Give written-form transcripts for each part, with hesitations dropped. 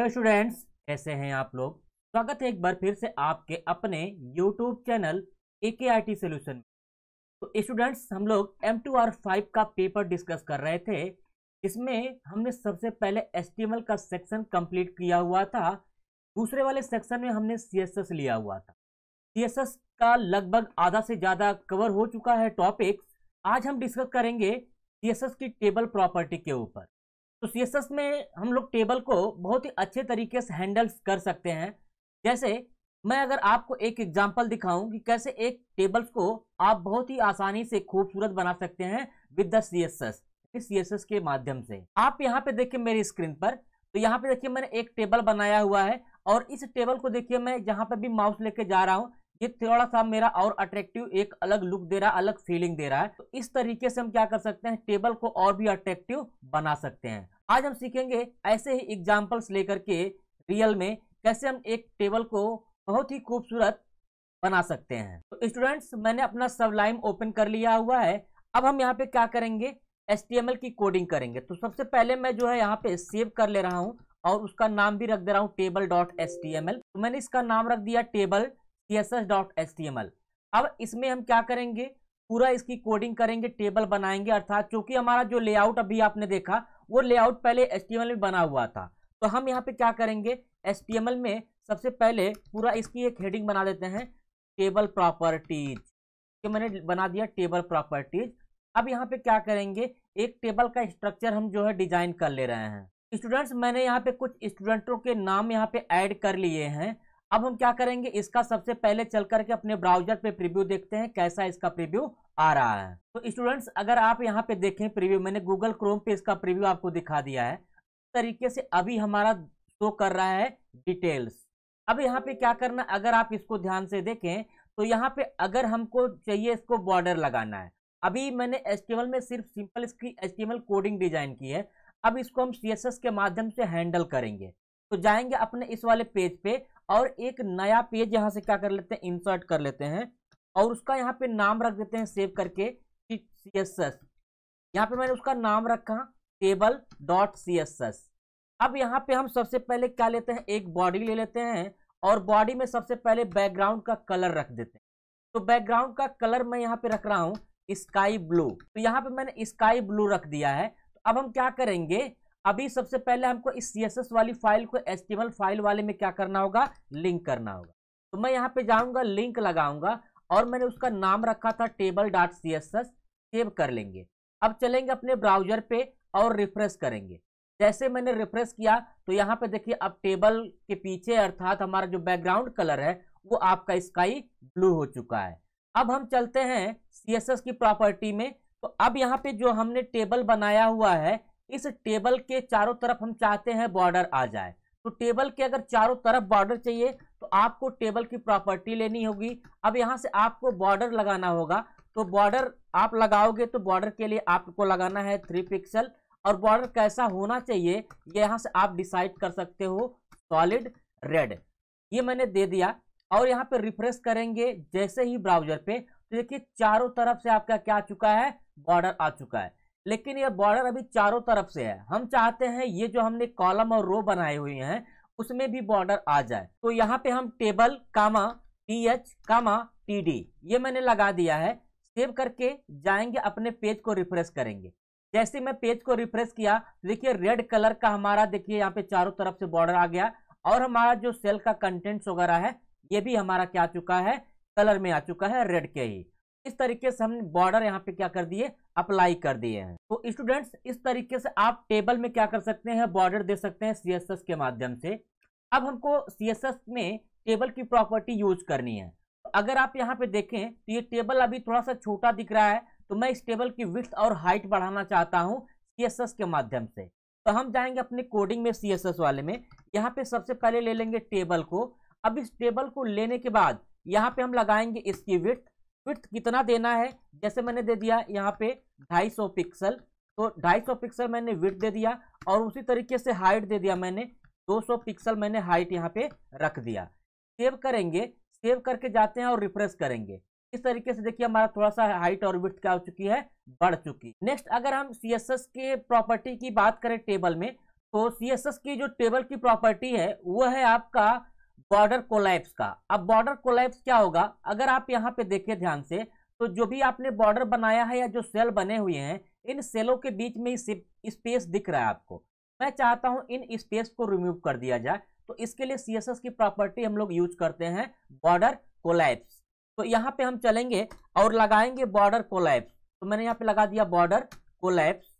Hello students, कैसे हैं आप लोग। स्वागत है एक बार फिर से आपके अपने यूट्यूब चैनल AKIT सॉल्यूशन में। तो स्टूडेंट्स, हम लोग M2R5 का पेपर डिस्कस कर रहे थे, जिसमें हमने सबसे पहले HTML का सेक्शन कंप्लीट किया हुआ था। दूसरे वाले सेक्शन में हमने CSS लिया हुआ था। CSS का लगभग आधा से ज़्यादा कवर हो चुका है टॉपिक। आज हम डिस्कस करेंगे CSS की टेबल प्रॉपर्टी के ऊपर। तो CSS में हम लोग टेबल को बहुत ही अच्छे तरीके से हैंडल कर सकते हैं। जैसे मैं अगर आपको एक एग्जांपल दिखाऊं कि कैसे एक टेबल्स को आप बहुत ही आसानी से खूबसूरत बना सकते हैं विद द CSS के माध्यम से। आप यहाँ पे देखिए मेरी स्क्रीन पर, तो यहाँ पे देखिए मैंने एक टेबल बनाया हुआ है और इस टेबल को देखिए मैं जहाँ पे भी माउस लेके जा रहा हूँ, ये थोड़ा सा मेरा और अट्रैक्टिव एक अलग लुक दे रहा है, अलग फीलिंग दे रहा है। तो इस तरीके से हम क्या कर सकते हैं, टेबल को और भी अट्रैक्टिव बना सकते हैं। आज हम सीखेंगे ऐसे ही एग्जांपल्स लेकर के रियल में कैसे हम एक टेबल को बहुत ही खूबसूरत बना सकते हैं। तो स्टूडेंट्स, मैंने अपना सबलाइम ओपन कर लिया हुआ है। अब हम यहाँ पे क्या करेंगे, HTML की कोडिंग करेंगे। तो सबसे पहले मैं जो है यहाँ पे सेव कर ले रहा हूँ और उसका नाम भी रख दे रहा हूँ table.html। तो मैंने इसका नाम रख दिया टेबल CSS.html। अब इसमें हम क्या करेंगे, पूरा इसकी कोडिंग करेंगे, टेबल बनाएंगे। अर्थात चूंकि हमारा जो लेआउट अभी आपने देखा वो लेआउट पहले HTML में बना हुआ था, तो हम यहाँ पे क्या करेंगे, HTML में सबसे पहले पूरा इसकी एक हेडिंग बना देते हैं, टेबल प्रॉपर्टीज। तो मैंने बना दिया टेबल प्रॉपर्टीज। अब यहाँ पे क्या करेंगे, एक टेबल का स्ट्रक्चर हम जो है डिजाइन कर ले रहे हैं। स्टूडेंट्स, मैंने यहाँ पे कुछ स्टूडेंटों के नाम यहाँ पे ऐड कर लिए हैं। अब हम क्या करेंगे, इसका सबसे पहले चल करके अपने ब्राउजर पे प्रीव्यू देखते हैं कैसा इसका प्रीव्यू आ रहा है। तो स्टूडेंट्स, अगर आप यहाँ पे देखें प्रीव्यू, मैंने गूगल क्रोम पे इसका प्रीव्यू आपको दिखा दिया है। इस तरीके से अभी हमारा शो कर रहा है डिटेल्स। अब यहाँ पे क्या करना, अगर आप इसको ध्यान से देखें तो यहाँ पे अगर हमको चाहिए इसको बॉर्डर लगाना है। अभी मैंने HTML में सिर्फ सिंपल इसकी HTMल कोडिंग डिजाइन की है। अब इसको हम CSS के माध्यम से हैंडल करेंगे। तो जाएंगे अपने इस वाले पेज पे और एक नया पेज यहाँ से क्या कर लेते हैं, इंसर्ट कर लेते हैं और उसका यहाँ पे नाम रख देते हैं सेव करके CSS। यहाँ पे मैंने उसका नाम रखा table.css। अब यहाँ पे हम सबसे पहले क्या लेते हैं, एक बॉडी ले लेते हैं और बॉडी में सबसे पहले बैकग्राउंड का कलर रख देते हैं। तो बैकग्राउंड का कलर मैं यहाँ पे रख रहा हूँ स्काई ब्लू। तो यहाँ पे मैंने स्काई ब्लू रख दिया है। तो अब हम क्या करेंगे, अभी सबसे पहले हमको इस CSS वाली फाइल को HTML फाइल वाले में क्या करना होगा, लिंक करना होगा। तो मैं यहाँ पे जाऊंगा, लिंक लगाऊंगा और मैंने उसका नाम रखा था table.css। सेव कर लेंगे। अब चलेंगे अपने ब्राउजर पे और रिफ्रेश करेंगे। जैसे मैंने रिफ्रेश किया तो यहाँ पे देखिए अब टेबल के पीछे अर्थात हमारा जो बैकग्राउंड कलर है वो आपका स्काई ब्लू हो चुका है। अब हम चलते हैं CSS की प्रॉपर्टी में। तो अब यहाँ पे जो हमने टेबल बनाया हुआ है, इस टेबल के चारों तरफ हम चाहते हैं बॉर्डर आ जाए। तो टेबल के अगर चारों तरफ बॉर्डर चाहिए तो आपको टेबल की प्रॉपर्टी लेनी होगी। अब यहाँ से आपको बॉर्डर लगाना होगा। तो बॉर्डर आप लगाओगे तो बॉर्डर के लिए आपको लगाना है 3 पिक्सल और बॉर्डर कैसा होना चाहिए ये यहाँ से आप डिसाइड कर सकते हो, सॉलिड रेड। ये मैंने दे दिया और यहाँ पे रिफ्रेश करेंगे जैसे ही ब्राउजर पे, तो देखिए चारों तरफ से आपका क्या आ चुका है, बॉर्डर आ चुका है। लेकिन ये बॉर्डर अभी चारों तरफ से है, हम चाहते हैं ये जो हमने कॉलम और रो बनाए हुए हैं उसमें भी बॉर्डर आ जाए। तो यहाँ पे हम टेबल TH TD ये मैंने लगा दिया है। सेव करके जाएंगे अपने पेज को रिफ्रेश करेंगे। जैसे मैं पेज को रिफ्रेश किया देखिए रेड कलर का हमारा देखिए यहाँ पे चारों तरफ से बॉर्डर आ गया और हमारा जो सेल का कंटेंट्स वगैरह है ये भी हमारा क्या आ चुका है, कलर में आ चुका है, रेड के ही। इस तरीके से हमने बॉर्डर यहाँ पे क्या कर दिए, अप्लाई कर दिए हैं। तो स्टूडेंट्स, इस तरीके से आप टेबल में क्या कर सकते हैं, बॉर्डर दे सकते हैं CSS के माध्यम से। अब हमको CSS में टेबल की प्रॉपर्टी यूज करनी है। तो अगर आप यहाँ पे देखें तो ये टेबल अभी थोड़ा सा छोटा दिख रहा है, तो मैं इस टेबल की विड्थ और हाइट बढ़ाना चाहता हूँ CSS के माध्यम से। तो हम जाएंगे अपने कोडिंग में CSS वाले में, यहाँ पे सबसे पहले ले लेंगे टेबल को। अब इस टेबल को लेने के बाद यहाँ पे हम लगाएंगे इसकी विड्थ कितना देना है, जैसे मैंने दे दिया यहाँ पे 250 पिक्सल। तो 250 पिक्सल मैंने विड्थ दे दिया और उसी तरीके से हाइट दे दिया मैंने 200 पिक्सल मैंने हाइट यहाँ पे रख दिया। सेव करेंगे, सेव करके जाते हैं और रिफ्रेश करेंगे। इस तरीके से देखिए हमारा थोड़ा सा हाइट और विड्थ क्या हो चुकी है, बढ़ चुकी। नेक्स्ट अगर हम CSS के प्रॉपर्टी की बात करें टेबल में, तो सीएसएस की जो टेबल की प्रॉपर्टी है वो है आपका बॉर्डर कोलैप्स का। अब बॉर्डर कोलैप्स क्या होगा, अगर आप यहाँ पे देखिए ध्यान से, तो जो भी आपने बॉर्डर बनाया है या जो सेल बने हुए हैं, इन सेलों के बीच में स्पेस दिख रहा है आपको। मैं चाहता हूं इन स्पेस को रिमूव कर दिया जाए, तो इसके लिए सीएसएस की प्रॉपर्टी हम लोग यूज करते हैं बॉर्डर कोलैप्स। तो यहाँ पे हम चलेंगे और लगाएंगे बॉर्डर कोलैप्स। तो मैंने यहाँ पे लगा दिया बॉर्डर कोलैप्स,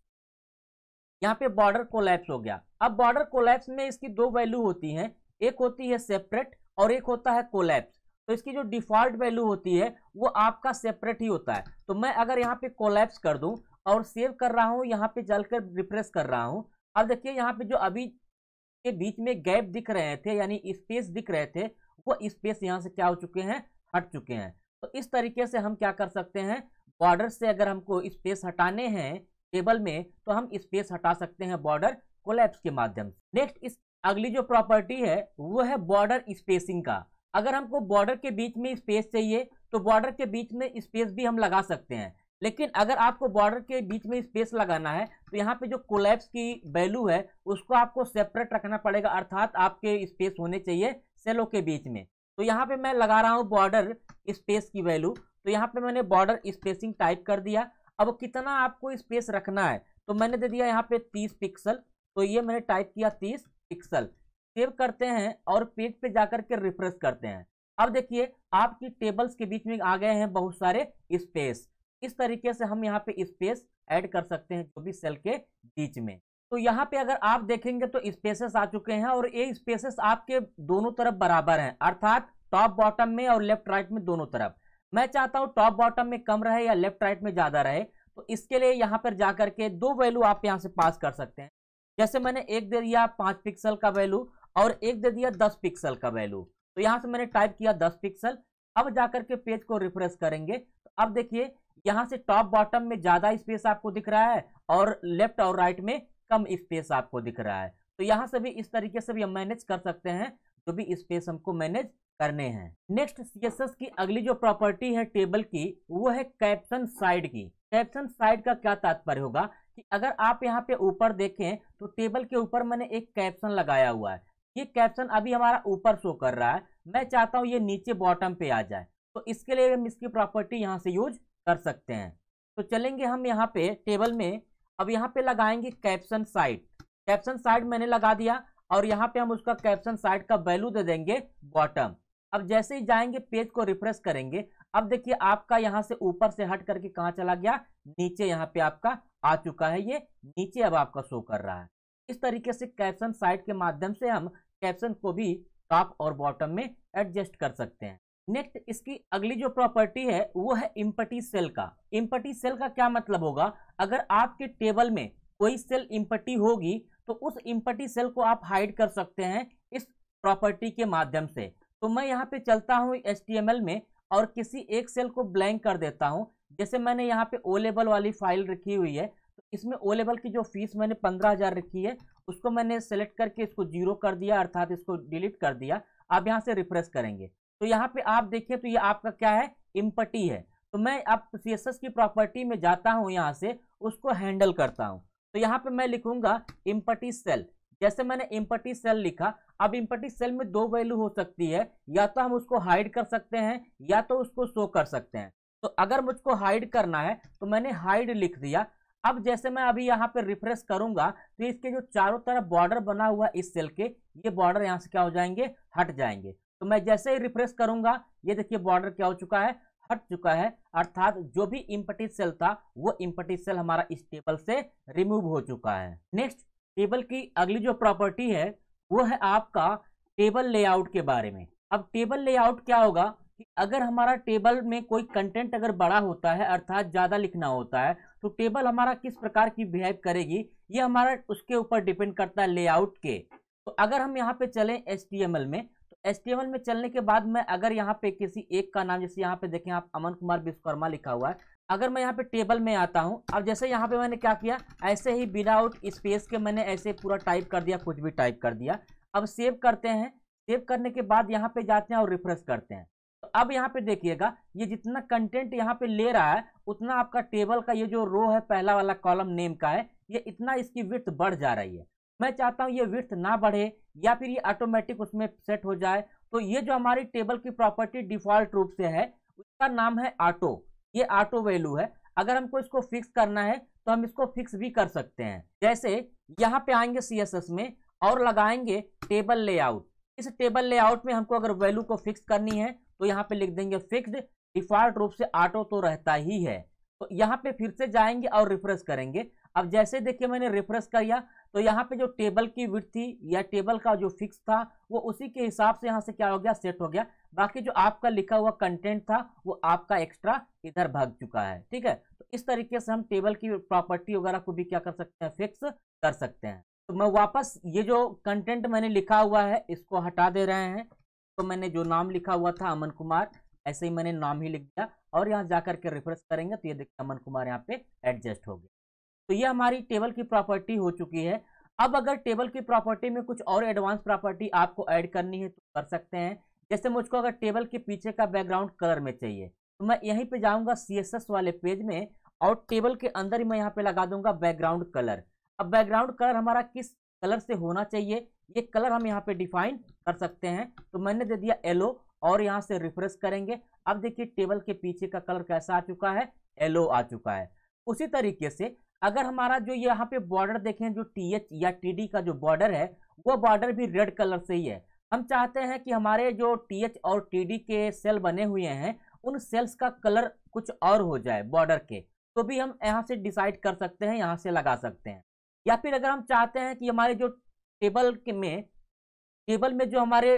यहाँ पे बॉर्डर कोलैप्स हो गया। अब बॉर्डर कोलैप्स में इसकी दो वैल्यू होती हैं, एक होती है सेपरेट और एक होता है कोलैप्स। तो इसकी जो डिफॉल्ट वैल्यू होती है वो आपका सेपरेट ही होता है। तो मैं अगर यहाँ पे कोलैप्स कर दूं और सेव कर रहा हूं, यहाँ पे चलकर रिफ्रेश कर रहा हूं, अब देखिए यहाँ पे जो अभी के बीच में गैप दिख रहे थे यानी स्पेस दिख रहे थे, वो स्पेस यहाँ से क्या हो चुके हैं, हट चुके हैं। तो इस तरीके से हम क्या कर सकते हैं, बॉर्डर से अगर हमको स्पेस हटाने हैं टेबल में तो हम स्पेस हटा सकते हैं बॉर्डर कोलैप्स के माध्यम से। नेक्स्ट इस अगली जो प्रॉपर्टी है वो है बॉर्डर स्पेसिंग का। अगर हमको बॉर्डर के बीच में स्पेस चाहिए तो बॉर्डर के बीच में स्पेस भी हम लगा सकते हैं, लेकिन अगर आपको बॉर्डर के बीच में स्पेस लगाना है तो यहाँ पे जो कोलैप्स की वैल्यू है उसको आपको सेपरेट रखना पड़ेगा, अर्थात आपके स्पेस होने चाहिए सेलों के बीच में। तो यहाँ पे मैं लगा रहा हूँ बॉर्डर स्पेस की वैल्यू, तो यहाँ पे मैंने बॉर्डर स्पेसिंग टाइप कर दिया। अब कितना आपको स्पेस रखना है तो मैंने दे दिया यहाँ पे 30 पिक्सल, तो ये मैंने टाइप किया 30 पिक्सल। सेव करते हैं और पेज पे जाकर के रिफ्रेश करते हैं। अब देखिए आपकी टेबल्स के बीच में आ गए हैं बहुत सारे स्पेस। इस तरीके से हम यहाँ पे स्पेस ऐड कर सकते हैं जो भी सेल के बीच में। तो यहाँ पे अगर आप देखेंगे तो स्पेसेस आ चुके हैं और ये स्पेसेस आपके दोनों तरफ बराबर हैं, अर्थात टॉप बॉटम में और लेफ्ट राइट में दोनों तरफ। मैं चाहता हूँ टॉप बॉटम में कम रहे या लेफ्ट राइट में ज्यादा रहे, तो इसके लिए यहाँ पर जाकर के दो वैल्यू आप यहाँ से पास कर सकते हैं। जैसे मैंने एक दे दिया 5 पिक्सल का वैल्यू और एक दे दिया 10 पिक्सल का वैल्यू, तो यहाँ से मैंने टाइप किया 10 पिक्सल। अब जाकर के पेज को रिफ्रेश करेंगे तो अब देखिए यहाँ से टॉप बॉटम में ज्यादा स्पेस आपको दिख रहा है और लेफ्ट और राइट में कम स्पेस आपको दिख रहा है। तो यहाँ से भी इस तरीके से भी हम मैनेज कर सकते हैं जो भी स्पेस हमको मैनेज करने हैं। नेक्स्ट सीएसएस की अगली जो प्रॉपर्टी है टेबल की वो है कैप्शन साइड की। कैप्शन साइड का क्या तात्पर्य होगा कि अगर आप यहाँ पे ऊपर देखें तो टेबल के ऊपर मैंने एक कैप्शन लगाया हुआ है। ये कैप्शन अभी हमारा ऊपर शो कर रहा है, मैं चाहता हूँ ये नीचे बॉटम पे आ जाए, तो इसके लिए हम इसकी प्रॉपर्टी यहाँ से यूज कर सकते हैं। तो चलेंगे हम यहाँ पे टेबल में, अब यहाँ पे लगाएंगे कैप्शन साइड। कैप्शन साइड मैंने लगा दिया और यहाँ पे हम उसका कैप्शन साइड का वैल्यू दे देंगे बॉटम। अब जैसे ही जाएंगे पेज को रिफ्रेश करेंगे, अब देखिए आपका यहाँ से ऊपर से हट करके कहाँ चला गया, नीचे यहाँ पे आपका आ चुका है, ये नीचे अब आपका शो कर रहा है। इस तरीके से कैप्शन साइड के माध्यम से हम कैप्शन को भी टॉप और बॉटम में एडजस्ट कर सकते हैं। नेक्स्ट इसकी अगली जो प्रॉपर्टी है वो है इम्पटी सेल का। इम्पटी सेल का क्या मतलब होगा, अगर आपके टेबल में कोई सेल इम्पटी होगी तो उस इम्पटी सेल को आप हाइड कर सकते हैं इस प्रॉपर्टी के माध्यम से। तो मैं यहाँ पे चलता हूँ HTML में और किसी एक सेल को ब्लैंक कर देता हूँ। जैसे मैंने यहाँ पे ओ लेवल वाली फाइल रखी हुई है, तो इसमें ओ लेवल की जो फीस मैंने 15,000 रखी है उसको मैंने सेलेक्ट करके इसको 0 कर दिया, अर्थात इसको डिलीट कर दिया। आप यहाँ से रिफ्रेश करेंगे तो यहाँ पे आप देखिए तो ये आपका क्या है, इम्पटी है। तो मैं अब CSS की प्रॉपर्टी में जाता हूँ, यहाँ से उसको हैंडल करता हूँ। तो यहाँ पे मैं लिखूंगा इम्पटी सेल। जैसे मैंने इम्पटी सेल लिखा, अब इम्पटी सेल में दो वैल्यू हो सकती है, या तो हम उसको हाइड कर सकते हैं या तो उसको शो कर सकते हैं। तो अगर मुझको हाइड करना है तो मैंने हाइड लिख दिया। अब जैसे मैं अभी यहाँ पे रिफ्रेश करूंगा तो इसके जो चारों तरफ बॉर्डर बना हुआ इस सेल के, ये बॉर्डर यहाँ से क्या हो जाएंगे, हट जाएंगे। तो मैं जैसे ही रिफ्रेश करूंगा ये देखिए बॉर्डर क्या हो चुका है, हट चुका है, अर्थात जो भी इम्पटी सेल था वो इम्पटी सेल हमारा इस टेबल से रिमूव हो चुका है। नेक्स्ट टेबल की अगली जो प्रॉपर्टी है वो है आपका टेबल लेआउट के बारे में। अब टेबल लेआउट क्या होगा कि अगर हमारा टेबल में कोई कंटेंट अगर बड़ा होता है, अर्थात ज्यादा लिखना होता है, तो टेबल हमारा किस प्रकार की बिहेव करेगी ये हमारा उसके ऊपर डिपेंड करता है लेआउट के। तो अगर हम यहाँ पे चलें HTML में, तो HTML में चलने के बाद मैं अगर यहाँ पे किसी एक का नाम, जैसे यहाँ पे देखें आप अमन कुमार विश्वकर्मा लिखा हुआ है, अगर मैं यहाँ पे टेबल में आता हूँ, अब जैसे यहाँ पे मैंने क्या किया, ऐसे ही विदाउट स्पेस के मैंने ऐसे पूरा टाइप कर दिया, कुछ भी टाइप कर दिया। अब सेव करते हैं, सेव करने के बाद यहाँ पे जाते हैं और रिफ्रेश करते हैं। तो अब यहाँ पे देखिएगा ये जितना कंटेंट यहाँ पे ले रहा है उतना आपका टेबल का ये जो रो है पहला वाला कॉलम नेम का है, ये इतना इसकी विड्थ बढ़ जा रही है। मैं चाहता हूँ ये विड्थ ना बढ़े या फिर ये ऑटोमेटिक उसमें सेट हो जाए। तो ये जो हमारी टेबल की प्रॉपर्टी डिफॉल्ट रूप से है उसका नाम है ऑटो। ये ऑटो वैल्यू है। अगर हमको इसको फिक्स करना है तो हम इसको फिक्स भी कर सकते हैं। जैसे यहाँ पे आएंगे CSS में और लगाएंगे टेबल लेआउट। इस टेबल लेआउट में हमको अगर वैल्यू को फिक्स करनी है तो यहाँ पे लिख देंगे फिक्स्ड। डिफॉल्ट रूप से ऑटो तो रहता ही है। तो यहाँ पे फिर से जाएंगे और रिफ्रेश करेंगे। अब जैसे देखिए मैंने रिफ्रेश किया तो यहाँ पे जो टेबल की विड्थ थी या टेबल का जो फिक्स था वो उसी के हिसाब से यहाँ से क्या हो गया, सेट हो गया। बाकी जो आपका लिखा हुआ कंटेंट था वो आपका एक्स्ट्रा इधर भाग चुका है। ठीक है, तो इस तरीके से हम टेबल की प्रॉपर्टी वगैरह को भी क्या कर सकते हैं, फिक्स कर सकते हैं। तो मैं वापस ये जो कंटेंट मैंने लिखा हुआ है इसको हटा दे रहे हैं। तो मैंने जो नाम लिखा हुआ था अमन कुमार, ऐसे ही मैंने नाम ही लिख दिया और यहाँ जाकर के रिफ्रेश करेंगे तो ये देखिए अमन कुमार यहाँ पे एडजस्ट हो गया। तो ये हमारी टेबल की प्रॉपर्टी हो चुकी है। अब अगर टेबल की प्रॉपर्टी में कुछ और एडवांस प्रॉपर्टी आपको ऐड करनी है तो कर सकते हैं। जैसे मुझको अगर टेबल के पीछे का बैकग्राउंड कलर में चाहिए तो मैं यहीं पे जाऊंगा CSS वाले पेज में और टेबल के अंदर ही मैं यहाँ पे लगा दूंगा बैकग्राउंड कलर। अब बैकग्राउंड कलर हमारा किस कलर से होना चाहिए ये कलर हम यहाँ पे डिफाइन कर सकते हैं। तो मैंने दे दिया येलो और यहाँ से रिफ्रेश करेंगे। अब देखिए टेबल के पीछे का कलर कैसा आ चुका है, येलो आ चुका है। उसी तरीके से अगर हमारा जो यहाँ पे बॉर्डर देखें जो TH या TD का जो बॉर्डर है वो बॉर्डर भी रेड कलर से ही है। हम चाहते हैं कि हमारे जो TH और TD के सेल बने हुए हैं उन सेल्स का कलर कुछ और हो जाए बॉर्डर के, तो भी हम यहाँ से डिसाइड कर सकते हैं, यहाँ से लगा सकते हैं। या फिर अगर हम चाहते हैं कि हमारे जो टेबल में जो हमारे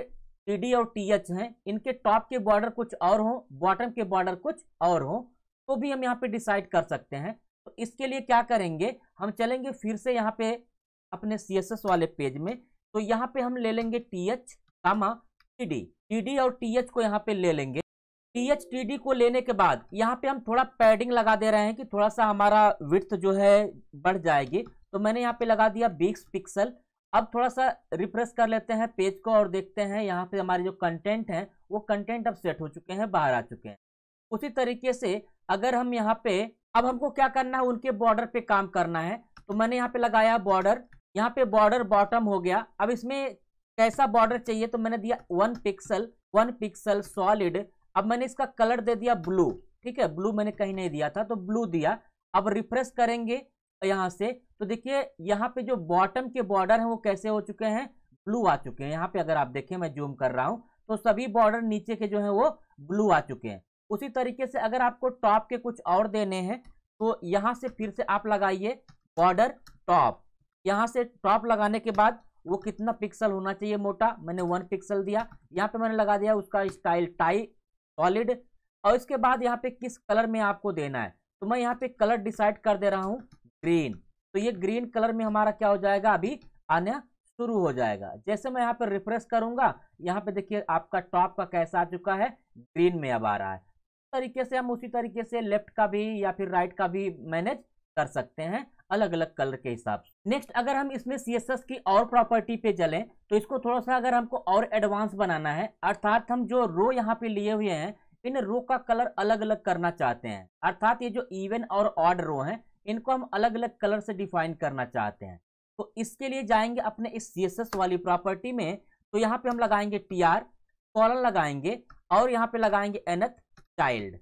TD और TH हैं इनके टॉप के बॉर्डर कुछ और हो, बॉटम के बॉर्डर कुछ और हो, तो भी हम यहाँ पे डिसाइड कर सकते हैं। तो इसके लिए क्या करेंगे, हम चलेंगे फिर से यहाँ पे अपने CSS वाले पेज में। तो यहाँ पे हम ले लेंगे TH TD और TH को यहाँ पे ले लेंगे। TH TD को लेने के बाद यहाँ पे हम थोड़ा पैडिंग लगा दे रहे हैं कि थोड़ा सा हमारा विड्थ जो है बढ़ जाएगी। तो मैंने यहाँ पे लगा दिया 20 पिक्सल। अब थोड़ा सा रिफ्रेश कर लेते हैं पेज को और देखते हैं यहाँ पे हमारे जो कंटेंट हैं वो कंटेंट अब सेट हो चुके हैं, बाहर आ चुके हैं। उसी तरीके से अगर हम यहाँ पे अब हमको क्या करना है, उनके बॉर्डर पे काम करना है। तो मैंने यहाँ पे लगाया बॉर्डर, यहाँ पे बॉर्डर बॉटम हो गया। अब इसमें कैसा बॉर्डर चाहिए तो मैंने दिया 1 पिक्सल सॉलिड। अब मैंने इसका कलर दे दिया ब्लू। ठीक है, ब्लू मैंने कहीं नहीं दिया था तो ब्लू दिया। अब रिफ्रेश करेंगे यहाँ से तो देखिए यहाँ पे जो बॉटम के बॉर्डर हैं वो कैसे हो चुके हैं, ब्लू आ चुके हैं। यहाँ पे अगर आप देखें मैं जूम कर रहा हूँ तो सभी बॉर्डर नीचे के जो है वो ब्लू आ चुके हैं। उसी तरीके से अगर आपको टॉप के कुछ और देने हैं तो यहाँ से फिर से आप लगाइए बॉर्डर टॉप। यहाँ से टॉप लगाने के बाद वो कितना पिक्सल होना चाहिए मोटा, मैंने 1 पिक्सल दिया। यहाँ पे मैंने लगा दिया उसका स्टाइल टाई सॉलिड। और इसके बाद यहाँ पे किस कलर में आपको देना है तो मैं यहाँ पे कलर डिसाइड कर दे रहा हूँ ग्रीन। तो ये ग्रीन कलर में हमारा क्या हो जाएगा, अभी आना शुरू हो जाएगा। जैसे मैं यहाँ पे रिफ्रेश करूंगा यहाँ पे देखिए आपका टॉप का कैसा आ चुका है, ग्रीन में अब आ रहा है। तरीके से हम उसी तरीके से लेफ्ट का भी या फिर राइट का भी मैनेज कर सकते हैं अलग अलग कलर के हिसाब से। नेक्स्ट अगर हम इसमें CSS की और प्रॉपर्टी पे चलें तो इसको थोड़ा सा अगर हमको और एडवांस बनाना है, अर्थात हम जो रो यहाँ पे लिए हुए हैं इन रो का कलर अलग अलग करना चाहते हैं। अर्थात ये जो इवन और ऑड रो हैं इनको हम अलग अलग कलर से डिफाइन करना चाहते हैं। तो इसके लिए जाएंगे अपने इस CSS वाली प्रॉपर्टी में। तो यहाँ पे हम लगाएंगे TR, कॉलन लगाएंगे और यहाँ पे लगाएंगे nth चाइल्ड।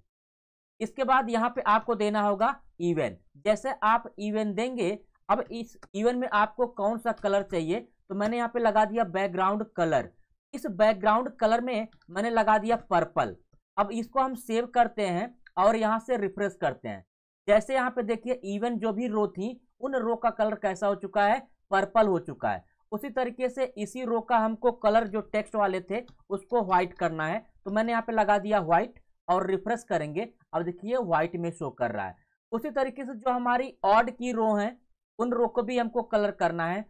इसके बाद यहाँ पे आपको देना होगा इवन। जैसे आप इवन देंगे, अब इस इवन में आपको कौन सा कलर चाहिए तो मैंने यहाँ पे लगा दिया बैकग्राउंड कलर। इस बैकग्राउंड कलर में मैंने लगा दिया पर्पल। अब इसको हम सेव करते हैं और यहाँ से रिफ्रेश करते हैं। जैसे यहाँ पे देखिए इवन जो भी रो थी उन रो का कलर कैसा हो चुका है, पर्पल हो चुका है। उसी तरीके से इसी रो का हमको कलर जो टेक्स्ट वाले थे उसको व्हाइट करना है। तो मैंने यहाँ पे लगा दिया व्हाइट और रिफ्रेश करेंगे। अब देखिए व्हाइट में शो कर रहा है। उसी तरीके से जो हमारी ऑड की रो है उन रो को भी हमको कलर करना है।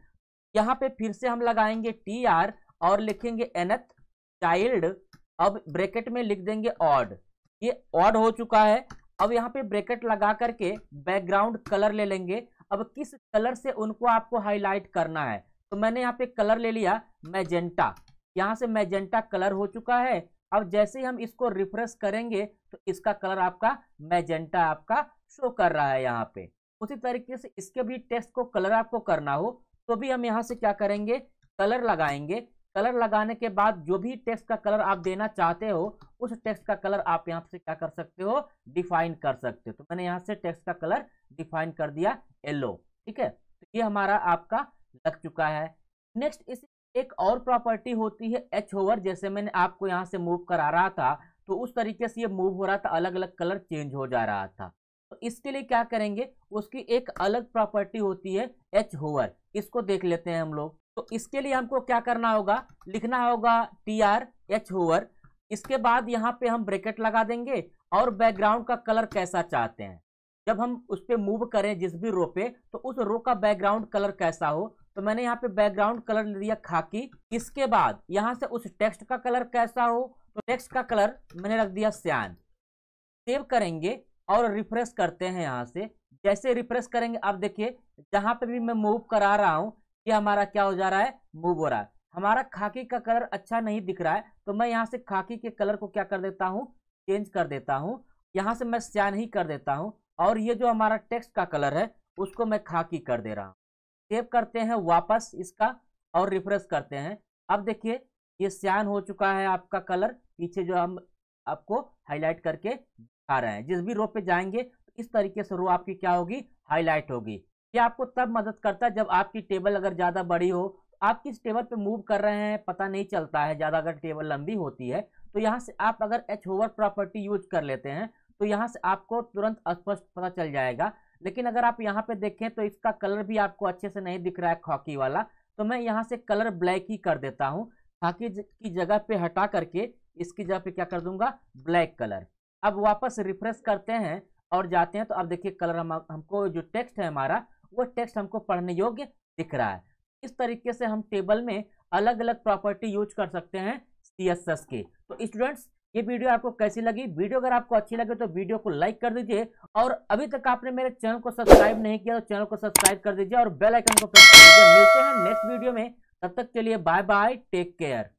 यहाँ पे फिर से हम लगाएंगे TR और लिखेंगे nth चाइल्ड। अब ब्रैकेट में लिख देंगे ऑड। ये ऑड हो चुका है। अब यहाँ पे ब्रैकेट लगा करके बैकग्राउंड कलर ले लेंगे। अब किस कलर से उनको आपको हाईलाइट करना है तो मैंने यहाँ पे कलर ले लिया मैजेंटा। यहाँ से मैजेंटा कलर हो चुका है। अब जैसे ही हम इसको रिफ्रेश करेंगे तो इसका कलर आपका मैजेंटा आपका शो कर रहा है यहाँ पे। उसी तरीके से इसके भी टेक्स्ट को कलर आपको करना हो तो भी हम यहाँ से क्या करेंगे, कलर लगाएंगे। कलर लगाने के बाद जो भी टेक्स्ट का कलर आप देना चाहते हो उस टेक्स्ट का कलर आप यहाँ से क्या कर सकते हो, डिफाइन कर सकते हो। तो मैंने यहाँ से टेक्स्ट का कलर डिफाइन कर दिया येलो। ठीक है, तो ये हमारा आपका लग चुका है। नेक्स्ट इस एक और प्रॉपर्टी होती है एच होवर। जैसे मैंने आपको यहाँ से मूव करा रहा था तो उस तरीके से ये मूव हो रहा था, अलग अलग कलर चेंज हो जा रहा था। तो इसके लिए क्या करेंगे, उसकी एक अलग प्रॉपर्टी होती है एच होवर। इसको देख लेते हैं हम लोग। तो इसके लिए हमको क्या करना होगा, लिखना होगा TR एच होवर। इसके बाद यहाँ पे हम ब्रैकेट लगा देंगे और बैकग्राउंड का कलर कैसा चाहते हैं। जब हम उस पर मूव करें जिस भी रो पे, तो उस रो का बैकग्राउंड कलर कैसा हो। तो मैंने यहाँ पे बैकग्राउंड कलर ले लिया खाकी। इसके बाद यहाँ से उस टेक्स्ट का कलर कैसा हो, तो टेक्स्ट का कलर मैंने रख दिया सियान। सेव करेंगे और रिफ्रेश करते हैं। यहाँ से जैसे रिफ्रेश करेंगे, अब देखिए जहाँ पे भी मैं मूव करा रहा हूँ ये हमारा क्या हो जा रहा है, मूव हो रहा है। हमारा खाकी का कलर अच्छा नहीं दिख रहा है, तो मैं यहाँ से खाकी के कलर को क्या कर देता हूँ, चेंज कर देता हूँ। यहाँ से मैं सियान ही कर देता हूँ और ये जो हमारा टेक्स्ट का कलर है उसको मैं खाकी कर दे रहा हूँ। सेव करते हैं वापस इसका और रिफ्रेश करते हैं। अब देखिए ये सियान हो चुका है आपका कलर, पीछे जो हम आपको हाईलाइट करके दिखा रहे हैं। जिस भी रो पे जाएंगे तो इस तरीके से रो आपकी क्या होगी, हाईलाइट होगी। ये आपको तब मदद करता है जब आपकी टेबल अगर ज़्यादा बड़ी हो, आप किस टेबल पे मूव कर रहे हैं पता नहीं चलता है। ज़्यादा अगर टेबल लंबी होती है तो यहाँ से आप अगर एच होवर प्रॉपर्टी यूज कर लेते हैं तो यहाँ से आपको तुरंत स्पष्ट पता चल जाएगा। लेकिन अगर आप यहाँ पे देखें तो इसका कलर भी आपको अच्छे से नहीं दिख रहा है खाकी वाला, तो मैं यहाँ से कलर ब्लैक ही कर देता हूँ। खाकी की जगह पे हटा करके इसकी जगह पे क्या कर दूंगा, ब्लैक कलर। अब वापस रिफ्रेश करते हैं और जाते हैं तो अब देखिए कलर हमको जो टेक्स्ट है हमारा वो टेक्स्ट हमको पढ़ने योग्य दिख रहा है। इस तरीके से हम टेबल में अलग अलग प्रॉपर्टी यूज कर सकते हैं CSS के। तो स्टूडेंट्स ये वीडियो आपको कैसी लगी, वीडियो अगर आपको अच्छी लगे तो वीडियो को लाइक कर दीजिए और अभी तक आपने मेरे चैनल को सब्सक्राइब नहीं किया तो चैनल को सब्सक्राइब कर दीजिए और बेल आइकन को प्रेस कर दीजिए। मिलते हैं नेक्स्ट वीडियो में, तब तक के लिए बाय बाय, टेक केयर।